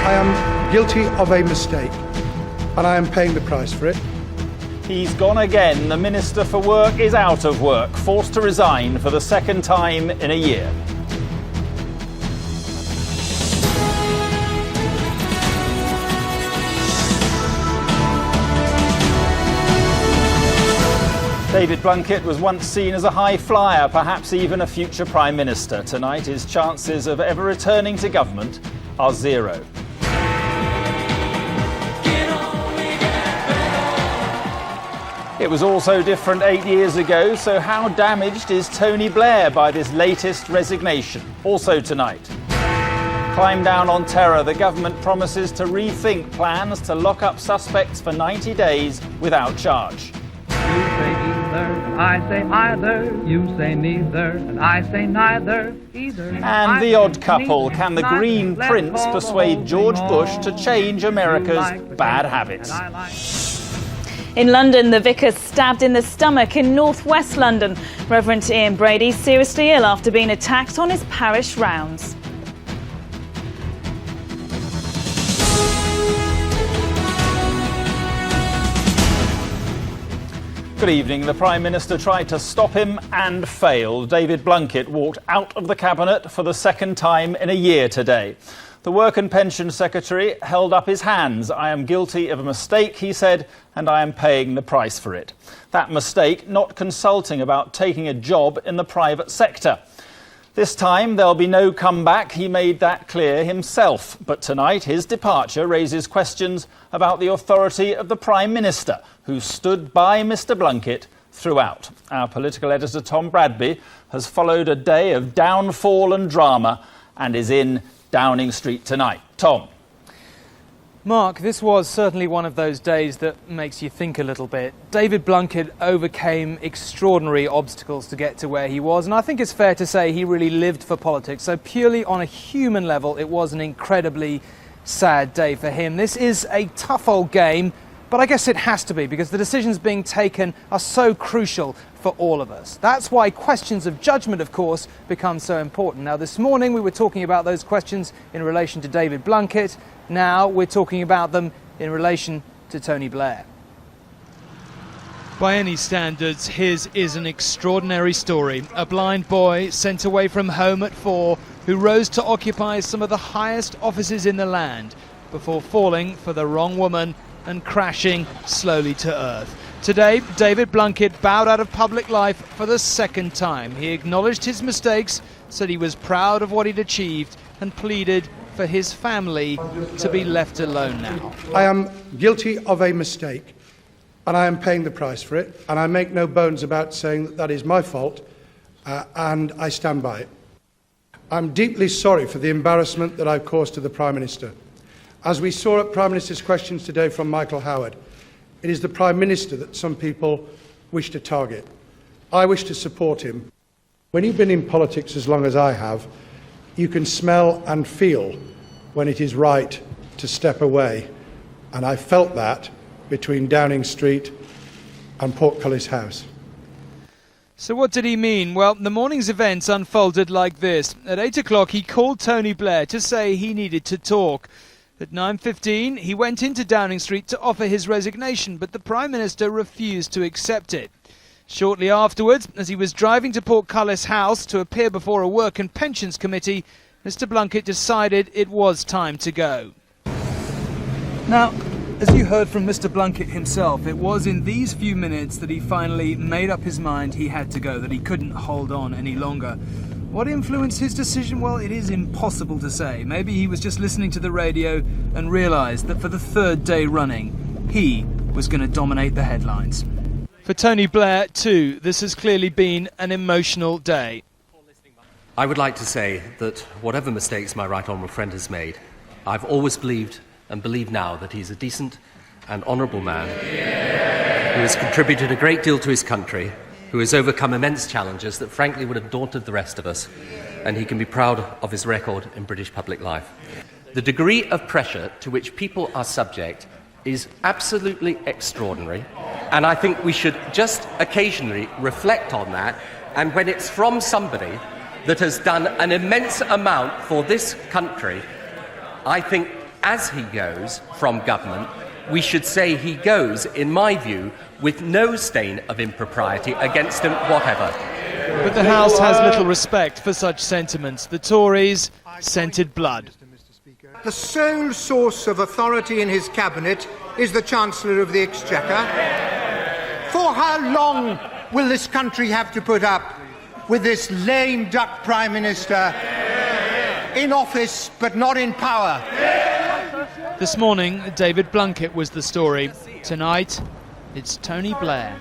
I am guilty of a mistake, and I am paying the price for it. He's gone again. The Minister for Work is out of work, forced to resign for the second time in a year. David Blunkett was once seen as a high flyer, perhaps even a future Prime Minister. Tonight, his chances of ever returning to government are zero. It was also different 8 years ago, so how damaged is Tony Blair by this latest resignation? Also tonight. Climb down on terror. The government promises to rethink plans to lock up suspects for 90 days without charge. You say either, and I say either. You say neither, and I say neither. Either. And the odd couple. Can the Green Prince persuade George Bush to change America's bad habits? In London, the vicar stabbed in the stomach in northwest London. Reverend Ian Brady seriously ill after being attacked on his parish rounds. Good evening. The Prime Minister tried to stop him and failed. David Blunkett walked out of the Cabinet for the second time in a year today. The Work and Pension Secretary held up his hands. I am guilty of a mistake, he said, and I am paying the price for it. That mistake, not consulting about taking a job in the private sector. This time, there'll be no comeback. He made that clear himself. But tonight, his departure raises questions about the authority of the Prime Minister, who stood by Mr Blunkett throughout. Our political editor, Tom Bradby, has followed a day of downfall and drama and is in Downing Street tonight. Tom. Mark, this was certainly one of those days that makes you think a little bit. David Blunkett overcame extraordinary obstacles to get to where he was, and I think it's fair to say he really lived for politics. So purely on a human level, it was an incredibly sad day for him. This is a tough old game, but I guess it has to be, because the decisions being taken are so crucial for all of us. That's why questions of judgment, of course, become so important. Now, this morning we were talking about those questions in relation to David Blunkett. Now we're talking about them in relation to Tony Blair. By any standards, his is an extraordinary story. A blind boy sent away from home at 4 who rose to occupy some of the highest offices in the land before falling for the wrong woman and crashing slowly to earth. Today, David Blunkett bowed out of public life for the second time. He acknowledged his mistakes, said he was proud of what he'd achieved, and pleaded for his family to be left alone now. I am guilty of a mistake, and I am paying the price for it, and I make no bones about saying that that is my fault, and I stand by it. I'm deeply sorry for the embarrassment that I've caused to the Prime Minister. As we saw at Prime Minister's questions today from Michael Howard, it is the Prime Minister that some people wish to target. I wish to support him. When you've been in politics as long as I have, you can smell and feel when it is right to step away. And I felt that between Downing Street and Portcullis House. So what did he mean? Well, the morning's events unfolded like this. At 8 o'clock, he called Tony Blair to say he needed to talk. At 9:15, he went into Downing Street to offer his resignation, but the Prime Minister refused to accept it. Shortly afterwards, as he was driving to Portcullis House to appear before a Work and Pensions Committee, Mr Blunkett decided it was time to go. Now, as you heard from Mr Blunkett himself, it was in these few minutes that he finally made up his mind he had to go, that he couldn't hold on any longer. What influenced his decision? Well, it is impossible to say. Maybe he was just listening to the radio and realised that for the third day running, he was going to dominate the headlines. For Tony Blair, too, this has clearly been an emotional day. I would like to say that whatever mistakes my right honourable friend has made, I've always believed and believe now that he's a decent and honourable man who has contributed a great deal to his country, who has overcome immense challenges that frankly would have daunted the rest of us, and he can be proud of his record in British public life. The degree of pressure to which people are subject is absolutely extraordinary, and I think we should just occasionally reflect on that, and when it's from somebody that has done an immense amount for this country, I think as he goes from government, we should say he goes, in my view, with no stain of impropriety against him whatever. But the House has little respect for such sentiments. The Tories scented blood. The sole source of authority in his cabinet is the Chancellor of the Exchequer. For how long will this country have to put up with this lame duck Prime Minister in office but not in power? This morning, David Blunkett was the story. Tonight, it's Tony Blair.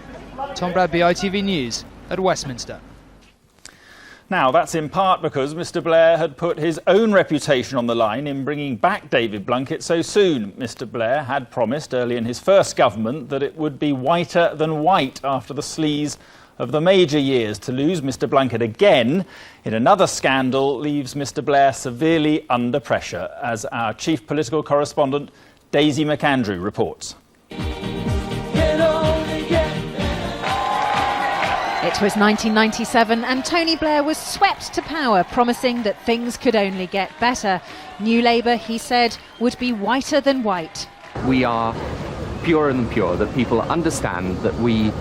Tom Bradby, ITV News at Westminster. Now, that's in part because Mr Blair had put his own reputation on the line in bringing back David Blunkett so soon. Mr Blair had promised early in his first government that it would be whiter than white after the sleaze of the major years. To lose Mr Blunkett again in another scandal leaves Mr Blair severely under pressure, as our chief political correspondent Daisy McAndrew reports. It was 1997 and Tony Blair was swept to power, promising that things could only get better. New Labour, he said, would be whiter than white. We are purer than pure, that people understand that we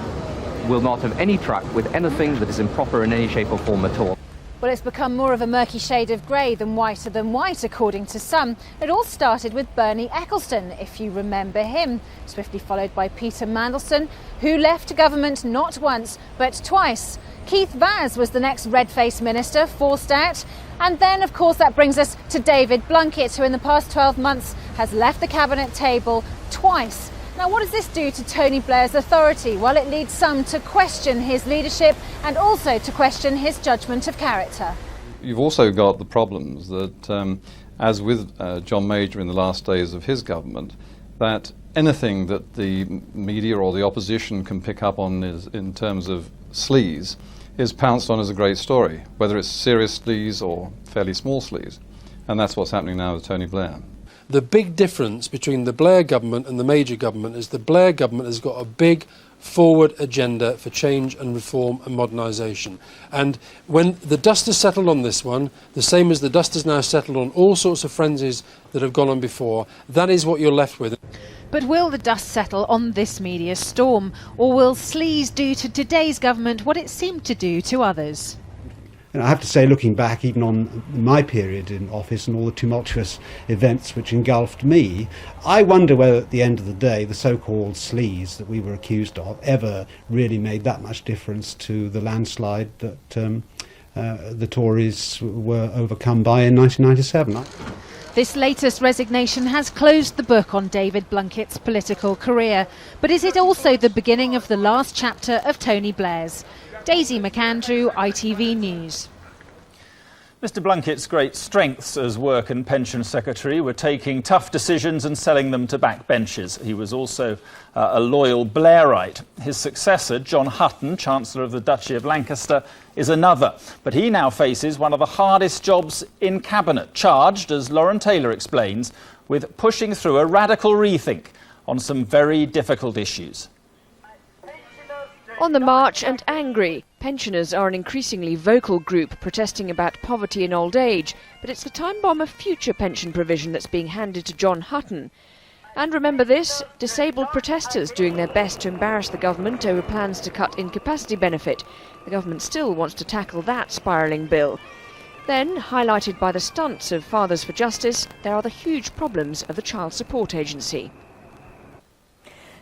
will not have any truck with anything that is improper in any shape or form at all. Well, it's become more of a murky shade of grey than whiter than white, according to some. It all started with Bernie Ecclestone, if you remember him, swiftly followed by Peter Mandelson, who left government not once, but twice. Keith Vaz was the next red-faced minister, forced out. And then, of course, that brings us to David Blunkett, who in the past 12 months has left the cabinet table twice. Now, what does this do to Tony Blair's authority? Well, it leads some to question his leadership and also to question his judgment of character. You've also got the problems that, as with John Major in the last days of his government, that anything that the media or the opposition can pick up on in terms of sleaze is pounced on as a great story, whether it's serious sleaze or fairly small sleaze. And that's what's happening now with Tony Blair. The big difference between the Blair government and the Major government is the Blair government has got a big forward agenda for change and reform and modernisation. And when the dust has settled on this one, the same as the dust has now settled on all sorts of frenzies that have gone on before, that is what you're left with. But will the dust settle on this media storm? Or will sleaze do to today's government what it seemed to do to others? And I have to say, looking back even on my period in office and all the tumultuous events which engulfed me, I wonder whether at the end of the day the so-called sleaze that we were accused of ever really made that much difference to the landslide that the Tories were overcome by in 1997. This latest resignation has closed the book on David Blunkett's political career. But is it also the beginning of the last chapter of Tony Blair's? Daisy McAndrew, ITV News. Mr Blunkett's great strengths as Work and Pension Secretary were taking tough decisions and selling them to backbenchers. He was also a loyal Blairite. His successor, John Hutton, Chancellor of the Duchy of Lancaster, is another. But he now faces one of the hardest jobs in Cabinet, charged, as Lauren Taylor explains, with pushing through a radical rethink on some very difficult issues. On the march and angry, pensioners are an increasingly vocal group protesting about poverty in old age, but it's the time bomb of future pension provision that's being handed to John Hutton. And remember this, disabled protesters doing their best to embarrass the government over plans to cut incapacity benefit. The government still wants to tackle that spiralling bill. Then, highlighted by the stunts of Fathers for Justice, there are the huge problems of the Child Support Agency.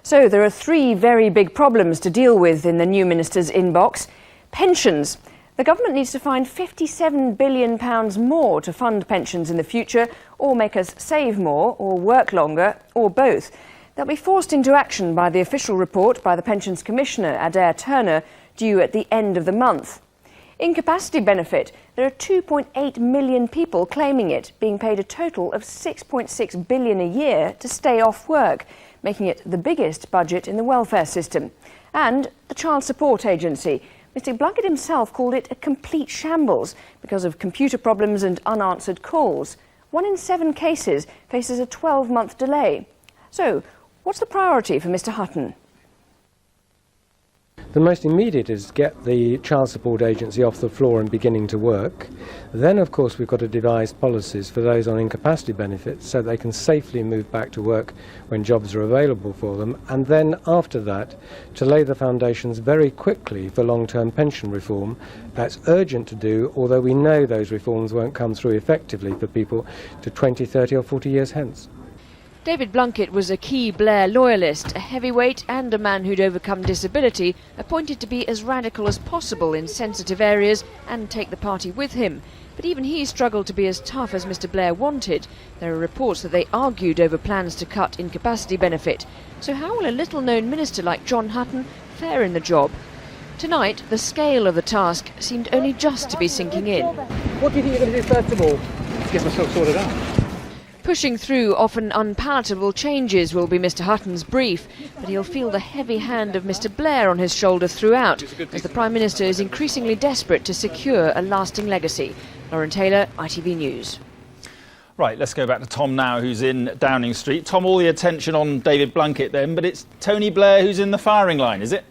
So there are three very big problems to deal with in the new minister's inbox. Pensions. The government needs to find £57 billion more to fund pensions in the future, or make us save more, or work longer, or both. They'll be forced into action by the official report by the Pensions Commissioner, Adair Turner, due at the end of the month. Incapacity benefit. There are 2.8 million people claiming it, being paid a total of £6.6 billion a year to stay off work, making it the biggest budget in the welfare system. And the Child Support Agency. Mr Blunkett himself called it a complete shambles because of computer problems and unanswered calls. 1 in 7 cases faces a 12-month delay. So, what's the priority for Mr Hutton? The most immediate is get the child support agency off the floor and beginning to work. Then, of course, we've got to devise policies for those on incapacity benefits so they can safely move back to work when jobs are available for them. And then, after that, to lay the foundations very quickly for long-term pension reform. That's urgent to do, although we know those reforms won't come through effectively for people to 20, 30 or 40 years hence. David Blunkett was a key Blair loyalist, a heavyweight and a man who'd overcome disability, appointed to be as radical as possible in sensitive areas and take the party with him. But even he struggled to be as tough as Mr Blair wanted. There are reports that they argued over plans to cut incapacity benefit. So how will a little-known minister like John Hutton fare in the job? Tonight, the scale of the task seemed only just to be sinking in. What do you think you're going to do first of all? Get myself sorted out. Pushing through often unpalatable changes will be Mr Hutton's brief, but he'll feel the heavy hand of Mr Blair on his shoulder throughout, as the Prime Minister is increasingly desperate to secure a lasting legacy. Lauren Taylor, ITV News. Right, let's go back to Tom now, who's in Downing Street. Tom, all the attention on David Blunkett then, but it's Tony Blair who's in the firing line, is it?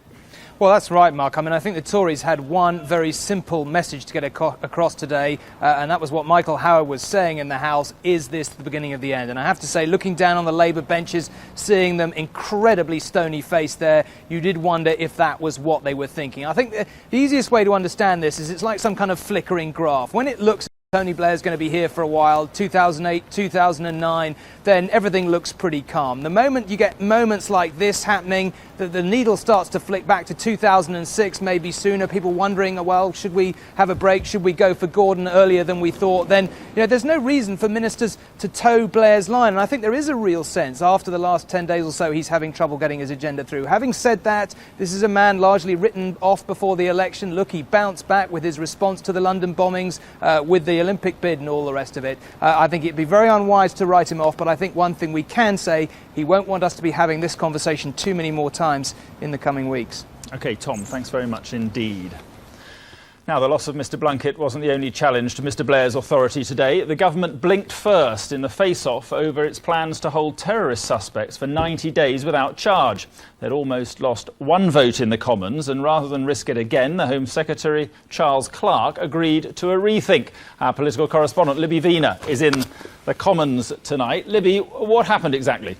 Well, that's right, Mark. I mean, I think the Tories had one very simple message to get across today, and that was what Michael Howard was saying in the House: is this the beginning of the end? And I have to say, looking down on the Labour benches, seeing them incredibly stony-faced there, you did wonder if that was what they were thinking. I think the easiest way to understand this is it's like some kind of flickering graph. When it looks Tony Blair's going to be here for a while, 2008, 2009, then everything looks pretty calm. The moment you get moments like this happening, the needle starts to flick back to 2006, maybe sooner, people wondering, well, should we have a break? Should we go for Gordon earlier than we thought? Then, there's no reason for ministers to toe Blair's line. And I think there is a real sense, after the last 10 days or so, he's having trouble getting his agenda through. Having said that, this is a man largely written off before the election. Look, he bounced back with his response to the London bombings, with the Olympic bid and all the rest of it. I think it'd be very unwise to write him off, but I think one thing we can say, he won't want us to be having this conversation too many more times in the coming weeks. OK, Tom, thanks very much indeed. Now, the loss of Mr Blunkett wasn't the only challenge to Mr Blair's authority today. The government blinked first in the face-off over its plans to hold terrorist suspects for 90 days without charge. They'd almost lost one vote in the Commons, and rather than risk it again, the Home Secretary, Charles Clarke, agreed to a rethink. Our political correspondent, Libby Wiener, is in the Commons tonight. Libby, what happened exactly?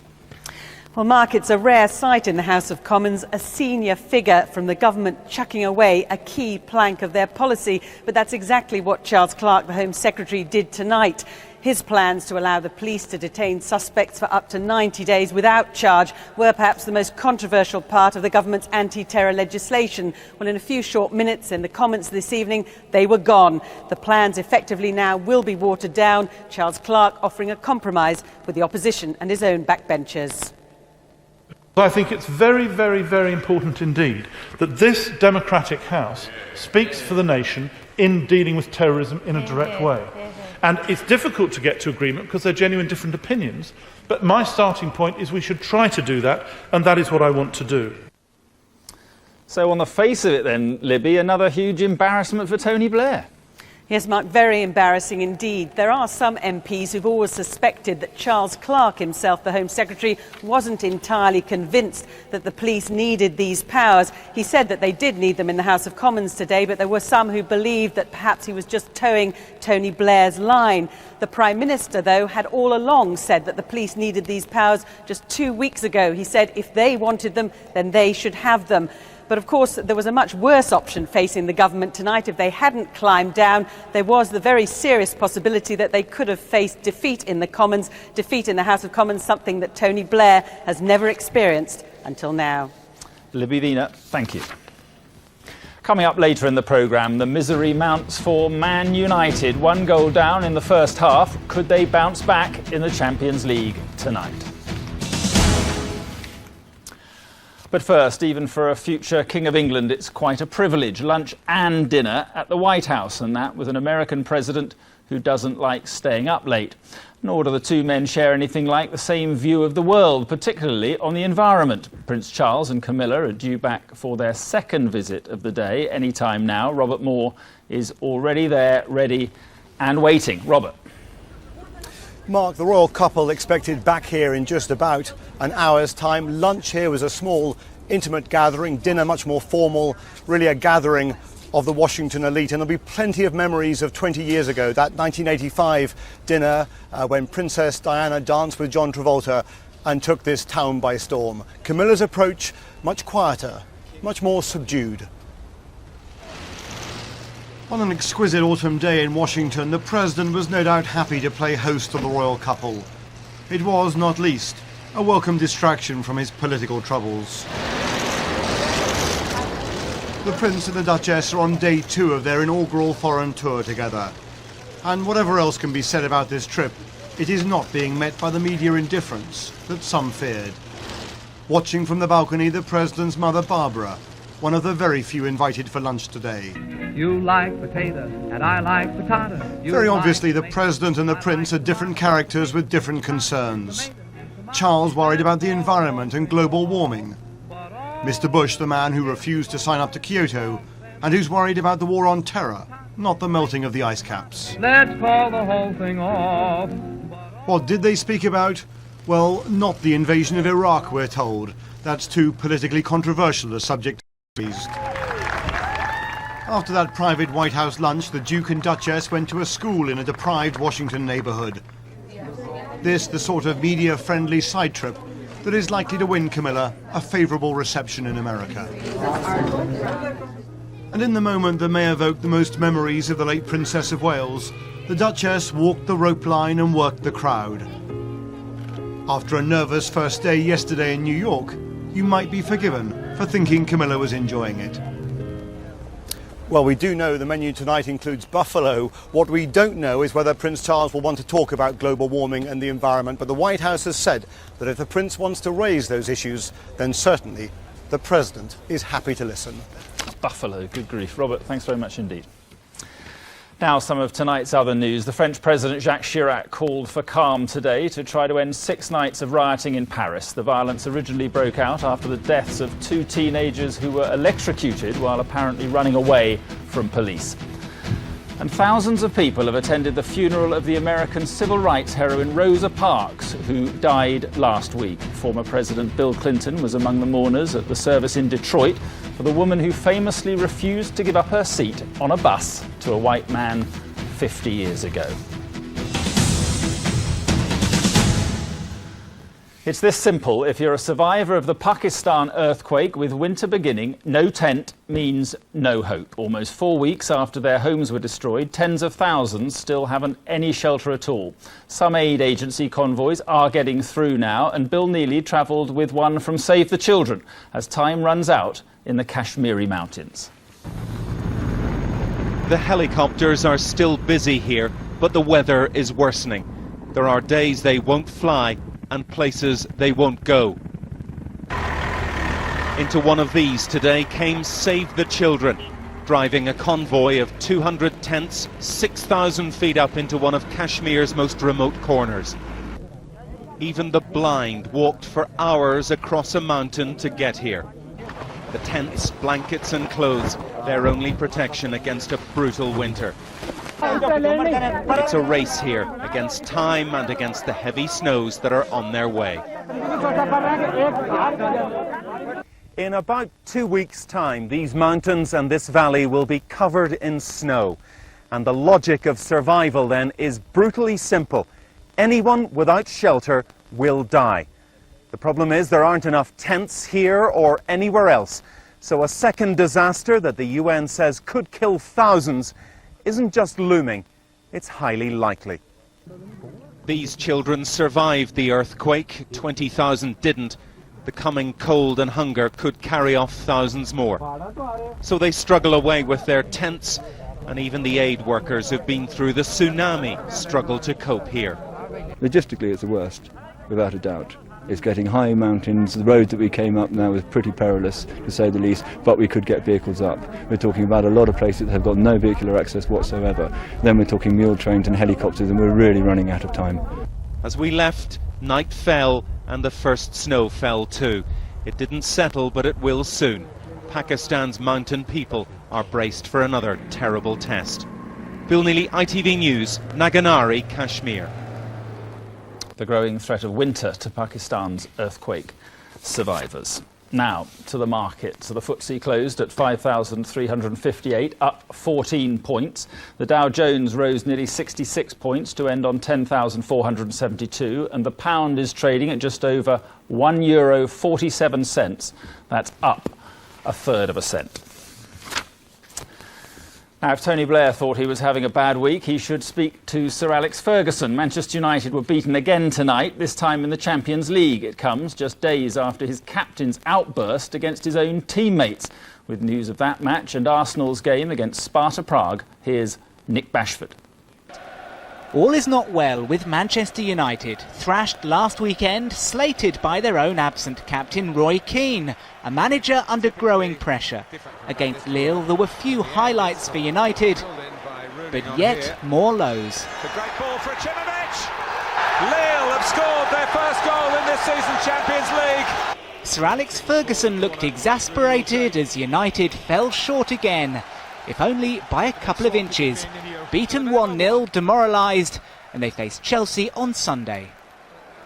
Well, Mark, it's a rare sight in the House of Commons, a senior figure from the government chucking away a key plank of their policy. But that's exactly what Charles Clarke, the Home Secretary, did tonight. His plans to allow the police to detain suspects for up to 90 days without charge were perhaps the most controversial part of the government's anti-terror legislation. Well, in a few short minutes in the comments this evening, they were gone. The plans effectively now will be watered down, Charles Clarke offering a compromise with the opposition and his own backbenchers. I think it's very, very, very important indeed that this democratic House speaks for the nation in dealing with terrorism in a direct way. And it's difficult to get to agreement because there are genuine different opinions, but my starting point is we should try to do that, and that is what I want to do. So on the face of it then, Libby, another huge embarrassment for Tony Blair. Yes, Mark, very embarrassing indeed. There are some MPs who've always suspected that Charles Clarke himself, the Home Secretary, wasn't entirely convinced that the police needed these powers. He said that they did need them in the House of Commons today, but there were some who believed that perhaps he was just towing Tony Blair's line. The Prime Minister, though, had all along said that the police needed these powers. Just 2 weeks ago, he said if they wanted them, then they should have them. But of course, there was a much worse option facing the government tonight. If they hadn't climbed down, there was the very serious possibility that they could have faced defeat in the Commons, defeat in the House of Commons, something that Tony Blair has never experienced until now. Libby Wiener, thank you. Coming up later in the programme, the misery mounts for Man United. 1 goal down in the first half. Could they bounce back in the Champions League tonight? But first, even for a future King of England, it's quite a privilege. Lunch and dinner at the White House, and that with an American president who doesn't like staying up late. Nor do the two men share anything like the same view of the world, particularly on the environment. Prince Charles and Camilla are due back for their second visit of the day any time now. Robert Moore is already there, ready and waiting. Robert. Mark, the royal couple expected back here in just about an hour's time. Lunch here was a small intimate gathering, dinner much more formal, really a gathering of the Washington elite. And there'll be plenty of memories of 20 years ago, that 1985 dinner when Princess Diana danced with John Travolta and took this town by storm. Camilla's approach, much quieter, much more subdued. On an exquisite autumn day in Washington, the president was no doubt happy to play host to the royal couple. It was, not least, a welcome distraction from his political troubles. The Prince and the Duchess are on day 2 of their inaugural foreign tour together. And whatever else can be said about this trip, it is not being met by the media indifference that some feared. Watching from the balcony, the president's mother, Barbara, one of the very few invited for lunch today. You like potatoes, and I like potatoes. Very obviously, the president and the prince are different characters with different concerns. Charles worried about the environment and global warming. Mr. Bush, the man who refused to sign up to Kyoto and who's worried about the war on terror, not the melting of the ice caps. Let's call the whole thing off. What did they speak about? Well, not the invasion of Iraq, we're told. That's too politically controversial a subject. After that private White House lunch, the Duke and Duchess went to a school in a deprived Washington neighborhood. This, the sort of media-friendly side trip that is likely to win Camilla a favorable reception in America. And in the moment that may evoke the most memories of the late Princess of Wales, the Duchess walked the rope line and worked the crowd. After a nervous first day yesterday in New York, you might be forgiven for thinking Camilla was enjoying it. Well, we do know the menu tonight includes buffalo. What we don't know is whether Prince Charles will want to talk about global warming and the environment, but the White House has said that if the Prince wants to raise those issues, then certainly the President is happy to listen. Buffalo, good grief. Robert, thanks very much indeed. Now, some of tonight's other news. The French President Jacques Chirac called for calm today to try to end 6 nights of rioting in Paris. The violence originally broke out after the deaths of 2 teenagers who were electrocuted while apparently running away from police. And thousands of people have attended the funeral of the American civil rights heroine Rosa Parks, who died last week. Former President Bill Clinton was among the mourners at the service in Detroit for the woman who famously refused to give up her seat on a bus to a white man 50 years ago. It's this simple. If you're a survivor of the Pakistan earthquake with winter beginning, no tent means no hope. Almost 4 weeks after their homes were destroyed, tens of thousands still haven't any shelter at all. Some aid agency convoys are getting through now, and Bill Neely travelled with one from Save the Children as time runs out in the Kashmiri mountains. The helicopters are still busy here, but the weather is worsening. There are days they won't fly and places they won't go. Into one of these today came Save the Children, driving a convoy of 200 tents 6,000 feet up into one of Kashmir's most remote corners. Even the blind walked for hours across a mountain to get here. The tents, blankets and clothes, their only protection against a brutal winter. It's a race here, against time and against the heavy snows that are on their way. In about 2 weeks' time, these mountains and this valley will be covered in snow. And the logic of survival then is brutally simple. Anyone without shelter will die. The problem is there aren't enough tents here or anywhere else. So a second disaster that the UN says could kill thousands isn't just looming, it's highly likely. These children survived the earthquake, 20,000 didn't. The coming cold and hunger could carry off thousands more. So they struggle away with their tents, and even the aid workers who've been through the tsunami struggle to cope here. Logistically, it's the worst, without a doubt. It's getting high mountains. The road that we came up now is pretty perilous, to say the least, but we could get vehicles up. We're talking about a lot of places that have got no vehicular access whatsoever. Then we're talking mule trains and helicopters, and we're really running out of time. As we left, night fell, and the first snow fell too. It didn't settle, but it will soon. Pakistan's mountain people are braced for another terrible test. Bill Neely, ITV News, Naganari, Kashmir. The growing threat of winter to Pakistan's earthquake survivors. Now to the market. So the FTSE closed at 5,358, up 14 points. The Dow Jones rose nearly 66 points to end on 10,472, and the pound is trading at just over €1.47. That's up a third of a cent. Now, if Tony Blair thought he was having a bad week, he should speak to Sir Alex Ferguson. Manchester United were beaten again tonight, this time in the Champions League. It comes just days after his captain's outburst against his own teammates. With news of that match and Arsenal's game against Sparta Prague, here's Nick Bashford. All is not well with Manchester United, thrashed last weekend, slated by their own absent captain Roy Keane, a manager under growing pressure. Against Lille there were few highlights for United, but yet more lows. The great ball for Ibrahimovic. Lille have scored their first goal in this season's Champions League. Sir Alex Ferguson looked exasperated as United fell short again, if only by a couple of inches. Beaten 1-0, demoralised, and they face Chelsea on Sunday.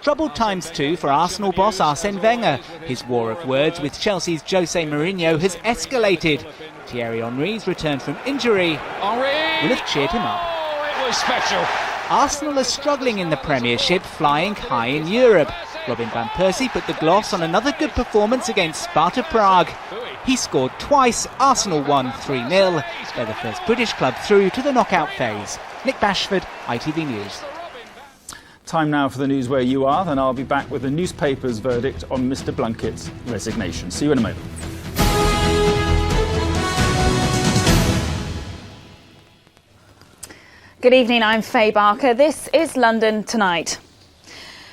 Troubled times too for Arsenal boss Arsene Wenger. His war of words with Chelsea's Jose Mourinho has escalated. Thierry Henry's return from injury will have cheered him up. It was special. Arsenal are struggling in the Premiership, flying high in Europe. Robin van Persie put the gloss on another good performance against Sparta Prague. He scored twice. Arsenal won 3-0. They're the first British club through to the knockout phase. Nick Bashford, ITV News. Time now for the news where you are, then I'll be back with the newspaper's verdict on Mr Blunkett's resignation. See you in a moment. Good evening, I'm Faye Barker. This is London Tonight.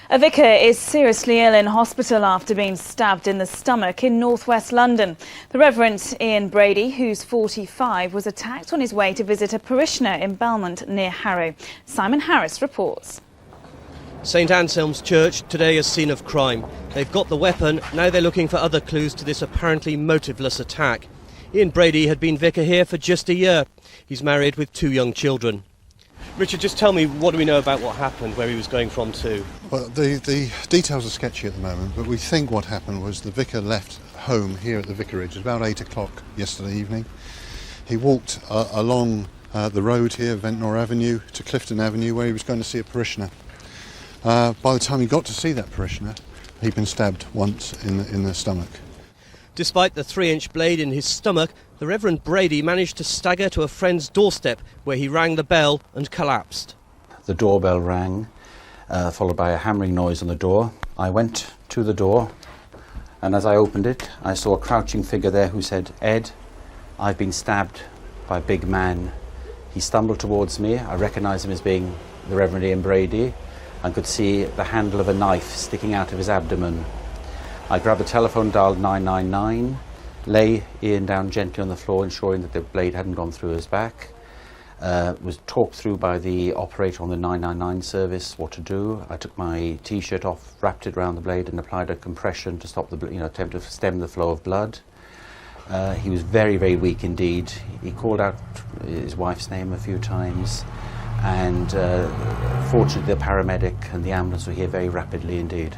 A vicar is seriously ill in hospital after being stabbed in the stomach in northwest London. The Reverend Ian Brady, who's 45, was attacked on his way to visit a parishioner in Belmont near Harrow. Simon Harris reports. St Anselm's Church, today a scene of crime. They've got the weapon, now they're looking for other clues to this apparently motiveless attack. Ian Brady had been vicar here for just a year. He's married with 2 young children. Richard, just tell me, what do we know about what happened, where he was going from to? Well, the details are sketchy at the moment, but we think what happened was the vicar left home here at the vicarage at about 8 o'clock yesterday evening. He walked along the road here, Ventnor Avenue, to Clifton Avenue, where he was going to see a parishioner. By the time he got to see that parishioner, he'd been stabbed once in the stomach. Despite the 3-inch blade in his stomach, the Reverend Brady managed to stagger to a friend's doorstep where he rang the bell and collapsed. The doorbell rang, followed by a hammering noise on the door. I went to the door, and as I opened it, I saw a crouching figure there who said, "Ed, I've been stabbed by a big man." He stumbled towards me. I recognised him as being the Reverend Ian Brady, and could see the handle of a knife sticking out of his abdomen. I grabbed the telephone, dialed 999, lay Ian down gently on the floor, ensuring that the blade hadn't gone through his back. Was talked through by the operator on the 999 service what to do. I took my T-shirt off, wrapped it around the blade, and applied a compression to stop the, attempt to stem the flow of blood. He was very, very weak indeed. He called out his wife's name a few times, and fortunately the paramedic and the ambulance were here very rapidly indeed.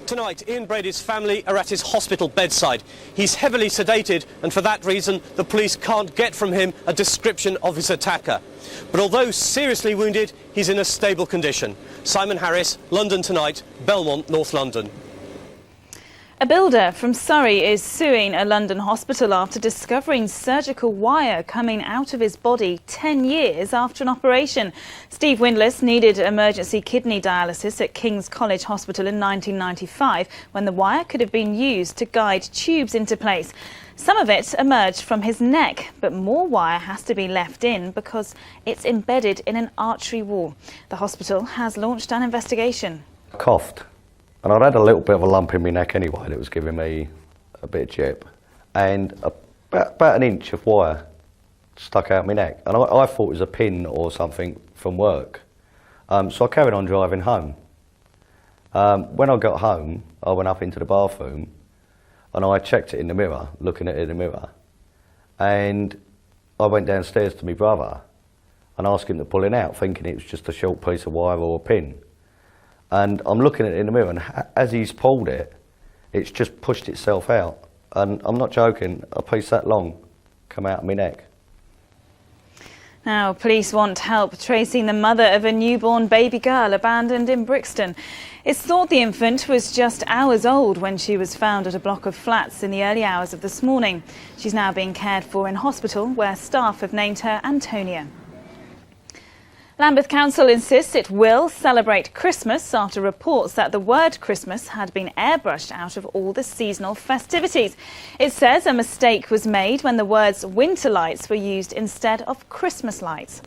Tonight, Ian Brady's family are at his hospital bedside. He's heavily sedated, and for that reason, the police can't get from him a description of his attacker. But although seriously wounded, he's in a stable condition. Simon Harris, London Tonight, Belmont, North London. A builder from Surrey is suing a London hospital after discovering surgical wire coming out of his body 10 years after an operation. Steve Windlass needed emergency kidney dialysis at King's College Hospital in 1995 when the wire could have been used to guide tubes into place. Some of it emerged from his neck, but more wire has to be left in because it's embedded in an artery wall. The hospital has launched an investigation. Coughed. And I'd had a little bit of a lump in my neck anyway that was giving me a bit of jip. And about an inch of wire stuck out my neck. And I thought it was a pin or something from work. So I carried on driving home. When I got home, I went up into the bathroom and I checked it in the mirror, looking at it in the mirror. And I went downstairs to my brother and asked him to pull it out, thinking it was just a short piece of wire or a pin. And I'm looking at it in the mirror, and as he's pulled it, It's just pushed itself out. And I'm not joking, a piece that long come out of my neck. Now, police want help tracing the mother of a newborn baby girl abandoned in Brixton. It's thought the infant was just hours old when she was found at a block of flats in the early hours of this morning. She's now being cared for in hospital, where staff have named her Antonia. Lambeth Council insists it will celebrate Christmas after reports that the word Christmas had been airbrushed out of all the seasonal festivities. It says a mistake was made when the words winter lights were used instead of Christmas lights.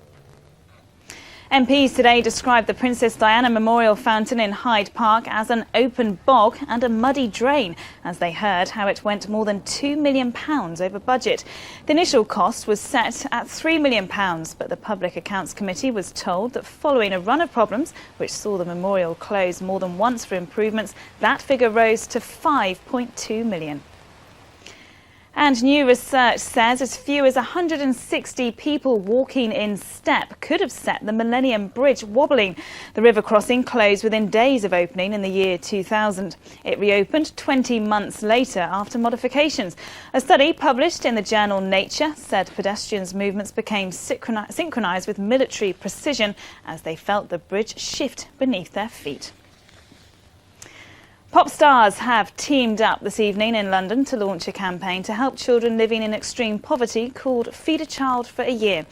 MPs today described the Princess Diana Memorial Fountain in Hyde Park as an open bog and a muddy drain, as they heard how it went more than £2 million over budget. The initial cost was set at £3 million, but the Public Accounts Committee was told that following a run of problems, which saw the memorial close more than once for improvements, that figure rose to £5.2 million. And new research says as few as 160 people walking in step could have set the Millennium Bridge wobbling. The river crossing closed within days of opening in the year 2000. It reopened 20 months later after modifications. A study published in the journal Nature said pedestrians' movements became synchronised with military precision as they felt the bridge shift beneath their feet. Pop stars have teamed up this evening in London to launch a campaign to help children living in extreme poverty called Feed a Child for a Year.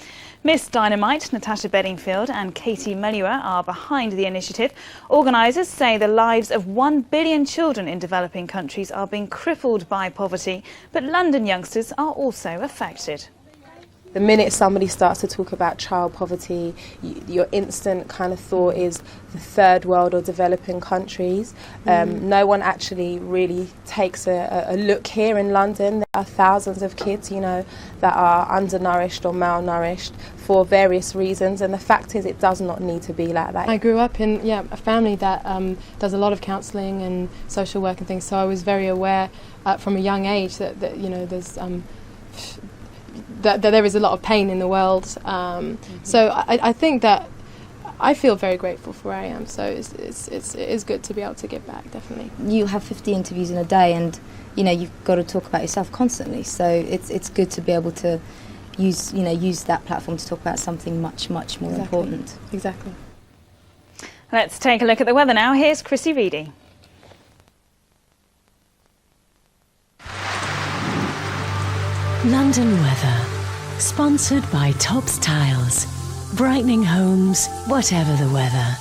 Miss Dynamite, Natasha Bedingfield and Katie Melua are behind the initiative. Organisers say the lives of 1 billion children in developing countries are being crippled by poverty, but London youngsters are also affected. The minute somebody starts to talk about child poverty, your instant kind of thought is the third world or developing countries. No one actually really takes a look here in London. There are thousands of kids, that are undernourished or malnourished for various reasons, and the fact is it does not need to be like that. I grew up in a family that does a lot of counselling and social work and things, so I was very aware from a young age that there's that there is a lot of pain in the world. So I think that I feel very grateful for where I am. So it is good to be able to give back, definitely. You have 50 interviews in a day, and you've got to talk about yourself constantly. So it's good to be able to use that platform to talk about something much more important. Exactly. Let's take a look at the weather now. Here's Chrissy Reedy. London weather, sponsored by Topps Tiles, brightening homes, whatever the weather.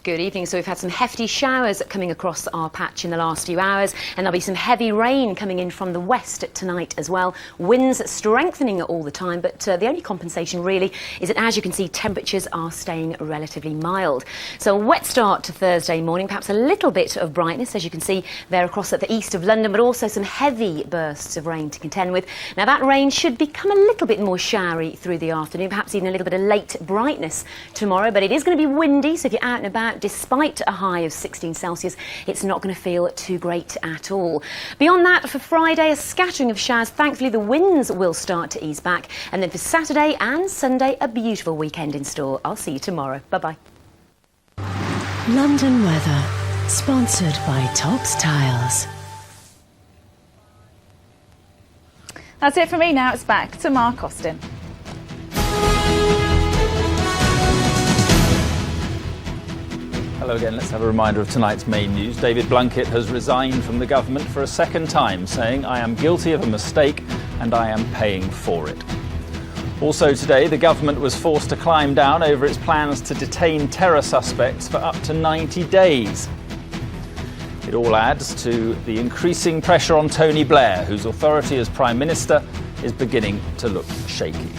Good evening. So we've had some hefty showers coming across our patch in the last few hours, and there'll be some heavy rain coming in from the west tonight as well. Winds strengthening all the time, but the only compensation really is that, as you can see, temperatures are staying relatively mild. So a wet start to Thursday morning, perhaps a little bit of brightness, as you can see there across at the east of London, but also some heavy bursts of rain to contend with. Now that rain should become a little bit more showery through the afternoon, perhaps even a little bit of late brightness tomorrow, but it is going to be windy, so if you're out and about, despite a high of 16 Celsius, it's not going to feel too great at all. Beyond that, for Friday, a scattering of showers. Thankfully, the winds will start to ease back. And then for Saturday and Sunday, a beautiful weekend in store. I'll see you tomorrow. Bye-bye. London weather, sponsored by Topps Tiles. That's it from me. Now it's back to Mark Austin. Hello again. Let's have a reminder of tonight's main news. David Blunkett has resigned from the government for a second time, saying, "I am guilty of a mistake and I am paying for it." Also today, the government was forced to climb down over its plans to detain terror suspects for up to 90 days. It all adds to the increasing pressure on Tony Blair, whose authority as Prime Minister is beginning to look shaky.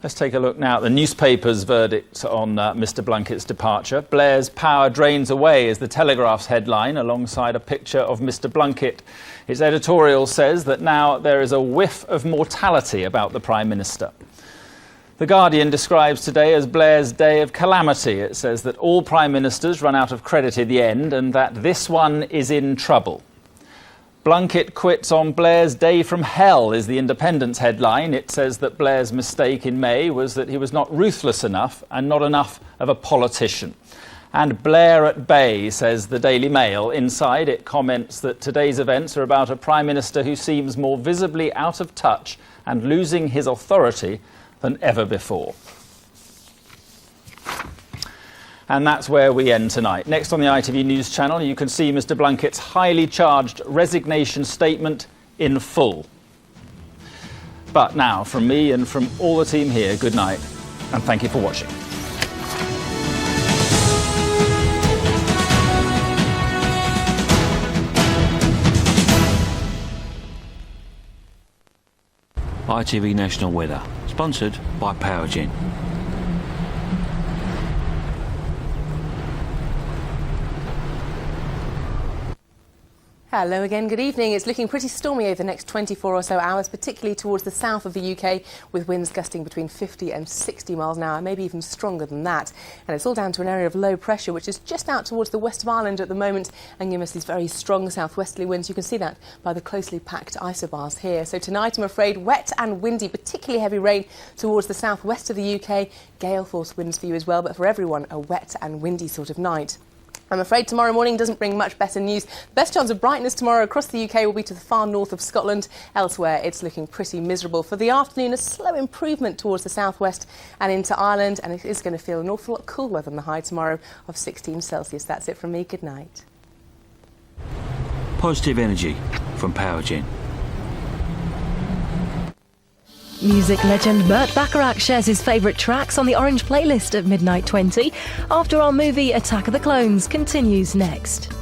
Let's take a look now at the newspaper's verdict on Mr Blunkett's departure. Blair's power drains away is the Telegraph's headline, alongside a picture of Mr Blunkett. Its editorial says that now there is a whiff of mortality about the Prime Minister. The Guardian describes today as Blair's day of calamity. It says that all Prime Ministers run out of credit in the end and that this one is in trouble. Blunkett quits on Blair's day from hell is the Independent's headline. It says that Blair's mistake in May was that he was not ruthless enough and not enough of a politician. And Blair at bay, says the Daily Mail. Inside, it comments that today's events are about a Prime Minister who seems more visibly out of touch and losing his authority than ever before. And that's where we end tonight. Next on the ITV News channel, you can see Mr Blunkett's highly charged resignation statement in full. But now, from me and from all the team here, good night, and thank you for watching. ITV National Weather, sponsored by Powergen. Hello again, good evening. It's looking pretty stormy over the next 24 or so hours, particularly towards the south of the UK, with winds gusting between 50 and 60 miles an hour, maybe even stronger than that. And it's all down to an area of low pressure, which is just out towards the west of Ireland at the moment and giving us these very strong southwesterly winds. You can see that by the closely packed isobars here. So tonight, I'm afraid, wet and windy, particularly heavy rain towards the southwest of the UK. Gale force winds for you as well, but for everyone, a wet and windy sort of night. I'm afraid tomorrow morning doesn't bring much better news. The best chance of brightness tomorrow across the UK will be to the far north of Scotland. Elsewhere, it's looking pretty miserable. For the afternoon, a slow improvement towards the southwest and into Ireland, and it is going to feel an awful lot cooler than the high tomorrow of 16 Celsius. That's it from me. Good night. Positive energy from Powergen. Music legend Burt Bacharach shares his favourite tracks on the Orange playlist at midnight 20, after our movie Attack of the Clones continues next.